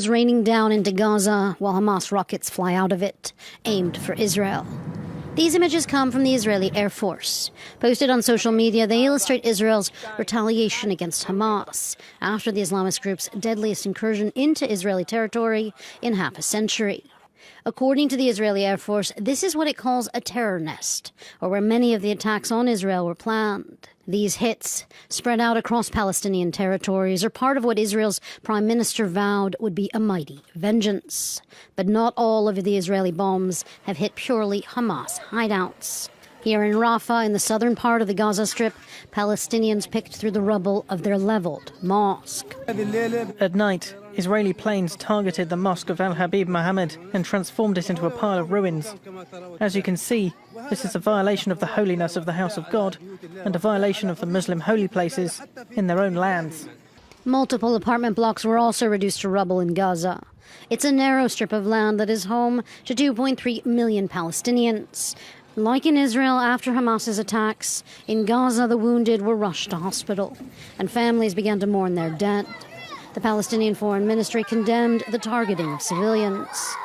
It's raining down into Gaza while Hamas rockets fly out of it, aimed for Israel. These images come from the Israeli Air Force. Posted on social media, they illustrate Israel's retaliation against Hamas after the Islamist group's deadliest incursion into Israeli territory in half a century. According to the Israeli Air Force, this is what it calls a terror nest, or where many of the attacks on Israel were planned. These hits, spread out across Palestinian territories, are part of what Israel's prime minister vowed would be a mighty vengeance. But not all of the Israeli bombs have hit purely Hamas hideouts. Here in Rafah, in the southern part of the Gaza Strip, Palestinians picked through the rubble of their leveled mosque. At night, Israeli planes targeted the mosque of Al-Habib Mohammed and transformed it into a pile of ruins. As you can see, this is a violation of the holiness of the house of God and a violation of the Muslim holy places in their own lands. Multiple apartment blocks were also reduced to rubble in Gaza. It's a narrow strip of land that is home to 2.3 million Palestinians. Like in Israel after Hamas's attacks, in Gaza the wounded were rushed to hospital, and families began to mourn their dead. The Palestinian Foreign Ministry condemned the targeting of civilians.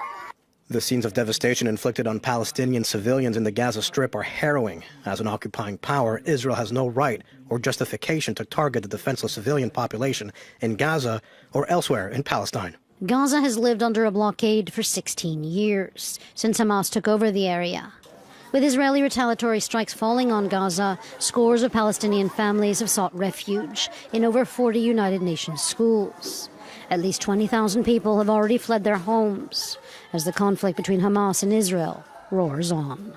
The scenes of devastation inflicted on Palestinian civilians in the Gaza Strip are harrowing. As an occupying power, Israel has no right or justification to target the defenseless civilian population in Gaza or elsewhere in Palestine. Gaza has lived under a blockade for 16 years, since Hamas took over the area. With Israeli retaliatory strikes falling on Gaza, scores of Palestinian families have sought refuge in over 40 United Nations schools. At least 20,000 people have already fled their homes as the conflict between Hamas and Israel roars on.